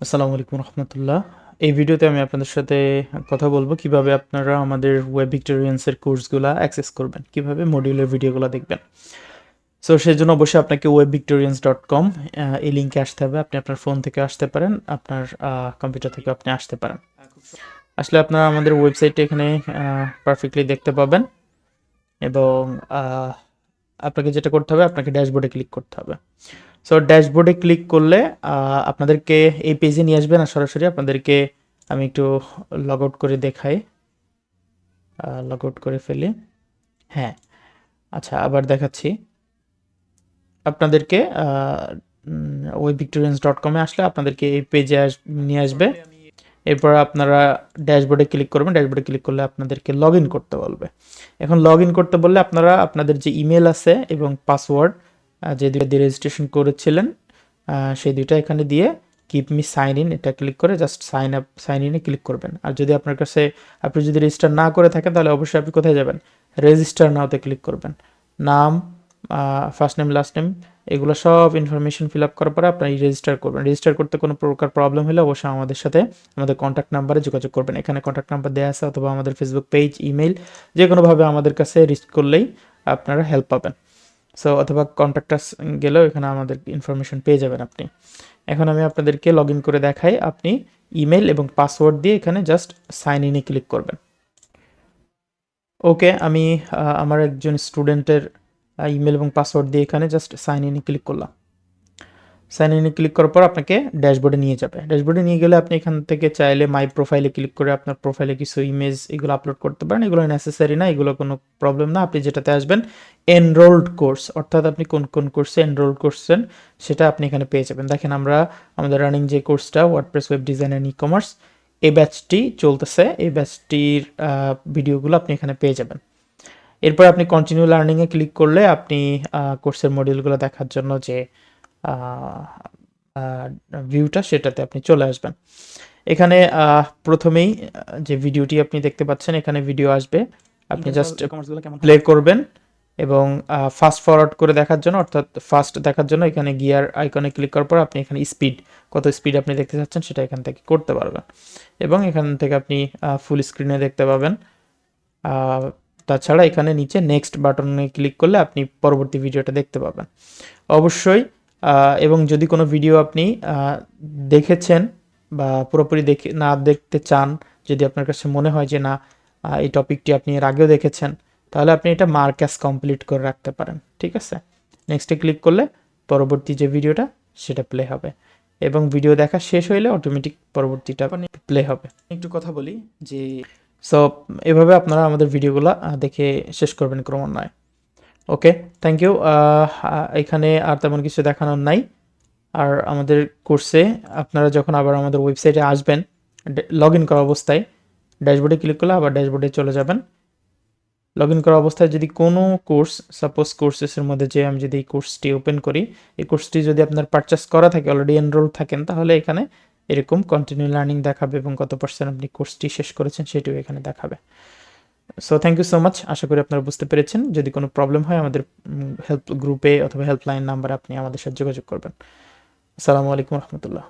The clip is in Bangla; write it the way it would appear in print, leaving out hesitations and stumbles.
আসসালামু আলাইকুম রহমতুল্লাহ। এই ভিডিওতে আমি আপনাদের সাথে কথা বলবো কিভাবে আপনারা আমাদের ওয়েব ভিক্টোরিয়ান্সের কোর্সগুলো অ্যাক্সেস করবেন, কিভাবে মডিউলের ভিডিওগুলো দেখবেন। সো সেই জন্য অবশ্যই আপনাকে webvictorians.com এই লিঙ্কে আসতে হবে। আপনি আপনার ফোন থেকে আসতে পারেন, আপনার কম্পিউটার থেকে আপনি আসতে পারেন। আসলে আপনারা আমাদের ওয়েবসাইটে এখানে পারফেক্টলি দেখতে পাবেন এবং আপনাকে যেটা করতে হবে, আপনাকে ড্যাশবোর্ডে ক্লিক করতে হবে। সো ড্যাশবোর্ডে ক্লিক করলে আপনাদেরকে এই পেজে নিয়ে আসবে না, সরাসরি আপনাদেরকে আমি একটু লগ আউট করে দেখাই, লগ আউট করে ফেলি। হ্যাঁ, আচ্ছা, আবার দেখাচ্ছি আপনাদেরকে। webvictorians.com-এ আসলে আপনাদেরকে এই পেজে নিয়ে আসবে। এরপর আপনারা ড্যাশবোর্ডে ক্লিক করবেন। ড্যাশবোর্ডে ক্লিক করলে আপনাদেরকে লগ ইন করতে বলবে। এখন লগ ইন করতে বললে আপনারা আপনাদের যে ইমেল আছে এবং পাসওয়ার্ড যে দুটো দিয়ে রেজিস্ট্রেশন করেছিলেন সেই দুইটা এখানে দিয়ে কিপ মি সাইন ইন এটা ক্লিক করে জাস্ট সাইন ইনে ক্লিক করবেন। আর যদি আপনার কাছে আপনি যদি রেজিস্টার না করে থাকেন তাহলে অবশ্যই আপনি কোথায় যাবেন, রেজিস্টার নাওতে ক্লিক করবেন। নাম, ফার্স্ট নেম, লাস্ট নেম, এগুলো সব ইনফরমেশন ফিল আপ করার পরে আপনি রেজিস্টার করবেন। রেজিস্টার করতে কোনো প্রকার প্রবলেম হলে অবশ্যই আমাদের সাথে আমাদের কন্ট্যাক্ট নাম্বারে যোগাযোগ করবেন। এখানে কন্ট্যাক্ট নাম্বার দেওয়া আছে, অথবা আমাদের ফেসবুক পেজ, ইমেল, যে কোনোভাবে আমাদের কাছে রিচ করলেই আপনারা হেল্প পাবেন। সো অথবা কন্ট্যাক্টাস গেলেও এখানে আমাদের ইনফরমেশন পেয়ে যাবেন আপনি। এখন আমি আপনাদেরকে লগ ইন করে দেখাই। আপনি ইমেল এবং পাসওয়ার্ড দিয়ে এখানে জাস্ট সাইন ইনে ক্লিক করবেন। ওকে, আমি আমার একজন স্টুডেন্টের ইমেল এবং পাসওয়ার্ড দিয়ে এখানে জাস্ট সাইন ইনে ক্লিক করলাম। সাইন ইনে ক্লিক করার পর আপনাকে ড্যাশবোর্ডে নিয়ে যাবে। ড্যাশবোর্ডে নিয়ে গেলে আপনি এখান থেকে চাইলে মাই প্রোফাইলে ক্লিক করে আপনার প্রোফাইলে কিছু ইমেজ এগুলো আপলোড করতে পারেন। এগুলো নেসেসারি না, এগুলো কোনো প্রবলেম না। আপনি যেটাতে আসবেন এনরোলড কোর্স, অর্থাৎ আপনি কোন কোন কোর্সে এনরোল করছেন সেটা আপনি এখানে পেয়ে যাবেন। দেখেন, আমরা আমাদের রানিং যে কোর্সটা WordPress web design and e commerce, এই ব্যাচটি চলতেছে। এই ব্যাচটির ভিডিওগুলো আপনি এখানে পেয়ে যাবেন। এরপর আপনি কন্টিনিউ লার্নিংয়ে ক্লিক করলে আপনি কোর্সের মডিউলগুলো দেখার জন্য যে ভিউটা সেটাতে আপনি চলে আসবেন। এখানে প্রথমেই যে ভিডিওটি আপনি দেখতে পাচ্ছেন, এখানে ভিডিও আসবে, আপনি জাস্ট প্লে করবেন এবং ফাস্ট ফরওয়ার্ড করে দেখার জন্য, অর্থাৎ ফাস্ট দেখার জন্য এখানে গিয়ার আইকনে ক্লিক করার পর আপনি এখানে স্পিড, কত স্পিড আপনি দেখতে চাচ্ছেন সেটা এখান থেকে করতে পারবেন এবং এখান থেকে আপনি ফুল স্ক্রিনে দেখতে পাবেন। তাছাড়া এখানে নিচে নেক্সট বাটনে ক্লিক করলে আপনি পরবর্তী ভিডিওটা দেখতে পাবেন অবশ্যই। এবং যদি কোনো ভিডিও আপনি দেখেছেন বা পুরোপুরি দেখতে চান, যদি আপনার কাছে মনে হয় যে না এই টপিকটি আপনি এর আগেও দেখেছেন, তাহলে আপনি এটা মার্ক অ্যাজ কমপ্লিট করে রাখতে পারেন। ঠিক আছে, নেক্সটে ক্লিক করলে পরবর্তী যে ভিডিওটা সেটা প্লে হবে এবং ভিডিও দেখা শেষ হইলে অটোমেটিক পরবর্তীটা প্লে হবে। একটু কথা বলি যে সো এভাবে আপনারা আমাদের ভিডিওগুলো দেখে শেষ করবেন ক্রমান্বয়ে। ওকে, থ্যাংক ইউ। এখানে আর তেমন কিছু দেখানোর নাই। আর আমাদের কোর্সে আপনারা যখন আবার আমাদের ওয়েবসাইটে আসবেন, লগ ইন করা অবস্থায় ড্যাশবোর্ডে ক্লিক করলে আবার ড্যাশবোর্ডে চলে যাবেন। লগ ইন করা অবস্থায় যদি কোনো কোর্স, সাপোজ কোর্সেসের মধ্যে যে আমি যদি এই কোর্সটি ওপেন করি, এই কোর্সটি যদি আপনার পারচেস করা থাকে, অলরেডি এনরোল থাকেন, তাহলে এখানে এরকম কন্টিনিউ লার্নিং দেখাবে এবং কত পার্সেন্ট আপনি কোর্সটি শেষ করেছেন সেটিও এখানে দেখাবে। So thank you so much, আশা করি আপনারা বুঝতে পেরেছেন। যদি কোনো প্রবলেম হয় আমাদের হেল্প গ্রুপে অথবা হেল্পলাইন নাম্বারে আপনি আমাদের সাথে যোগাযোগ করবেন। আসসালামু আলাইকুম রহমতুল্লাহ।